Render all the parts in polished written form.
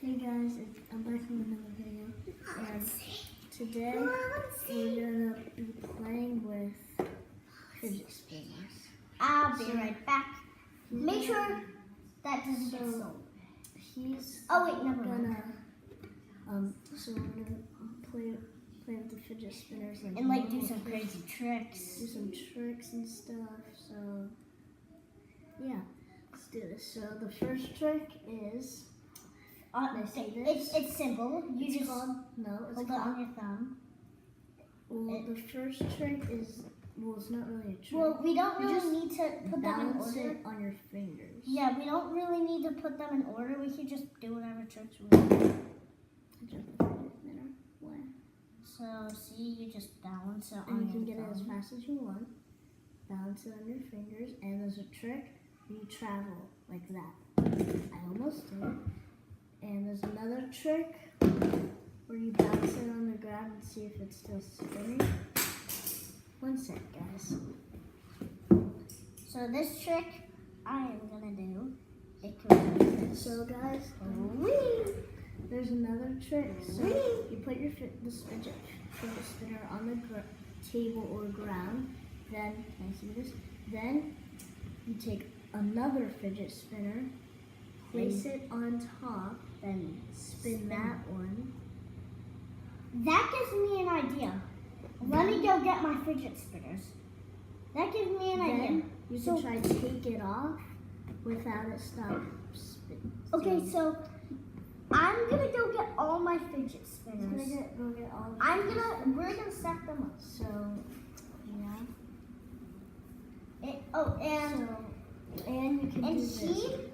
Hey guys, I'm back from another video, and today we're gonna be playing with fidget spinners. I'll be right back. Make sure that doesn't get sold. He's Never mind. So we're gonna play with the fidget spinners And do normal some kids. crazy tricks. Do some tricks and stuff. So yeah, let's do this. So the first trick is It's simple. You it's just called hold it on your thumb. Well, the first trick is it's not really a trick. Well, we don't You really just need to put them in balance order. it on your fingers. Yeah, we don't really need to put them in order. We can just do whatever tricks we want. So, see, you just balance it on And you can your get it as thumb. fast as you want. Balance it on your fingers, and there's a trick where you travel like that. I almost did it. And there's another trick where you bounce it on the ground and see if it's still spinning. One sec, guys. So this trick I am gonna do. It goes like this. So, guys, Whee! there's another trick. So you put your fidget spinner on the table or ground. Then, can I see this? Then you take another fidget spinner, place it on top, Then spin that one. that gives me an idea. Let me go get my fidget spinners. That gives me an idea. Then you So- can try to take it off without it stop spinning. Okay, so I'm gonna go get all my fidget It's spinners. gonna go get all. Of We're gonna stack them up. So yeah. And you can And do this.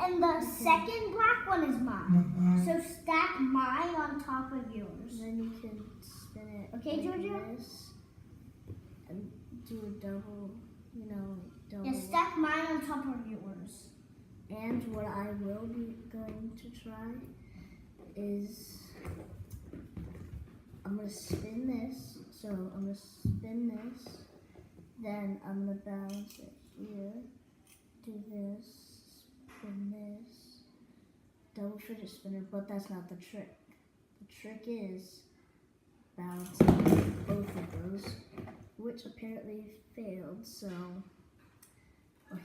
and the second black one is mine. So stack mine on top of yours. Then you can spin it. Okay, like Georgia? this and do a double. Double. Yeah, stack mine on top of yours. And what I will be going to try is I'm going to spin this. So I'm going to spin this. Then I'm going to balance it here. Do this. Spin this. Double fidget spinner, but that's not the trick. The trick is balancing both of those, which apparently failed. So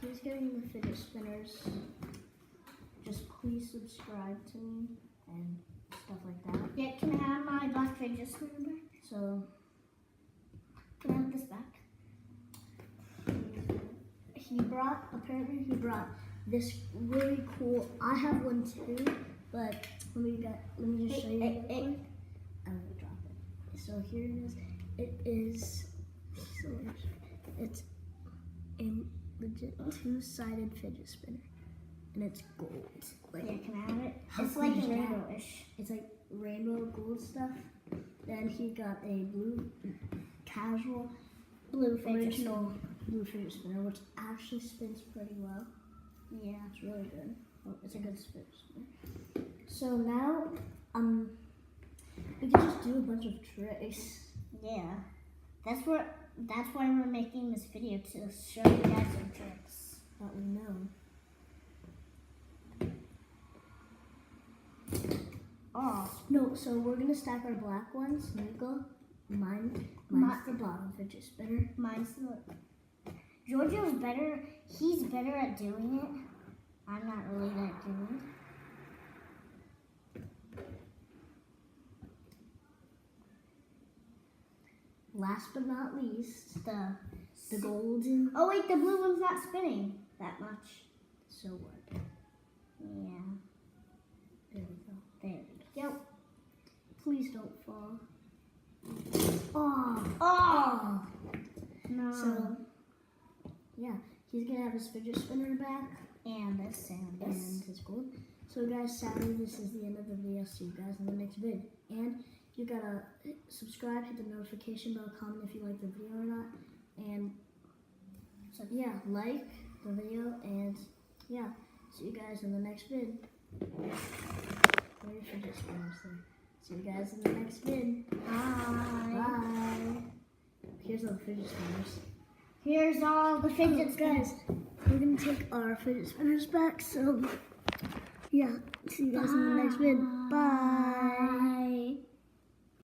he's getting the fidget spinners. Just please subscribe to me and stuff like that. Yeah, can I have my black fidget spinner back? So Can I have this back? apparently he brought this really cool. I have one too, but let me just show you real quick. I'm gonna drop it. So here it is. It's a legit two-sided fidget spinner, and it's gold. Yeah, can I have it? How It's cool like is that? rainbowish. It's like rainbow gold stuff. Then he got a blue casual Blue fidget original blue fidget spinner, which actually spins pretty well. Yeah. It's really good. Oh, it's a good fidget spinner. So now we can just do a bunch of tricks. Yeah. That's why we're making this video, to show you guys some tricks. That we know. Oh. No, so we're gonna stack our black ones. Nico, mine's the bottom fidget spinner. Mine's the Giorgio's better. He's better at doing it. I'm not really that good. Last but not least, The the golden. Oh wait, the blue one's not spinning that much. So what? Yeah. There we go. There we go. Please don't fall. Oh. Oh. No. So yeah, he's gonna have his fidget spinner back and this and this. and his gold. So guys, sadly this is the end of the video. See you guys in the next vid. And you gotta subscribe, hit the notification bell, comment if you like the video or not, and so yeah, like the video, and yeah, see you guys in the next vid. Where your fidget spinners there? See you guys in the next vid. Bye. Bye. Here's all the fidget spinners. Here's all the fidget spinners. Guys, we're gonna take our fidget spinners back, so Yeah, see you guys in the next vid. Bye.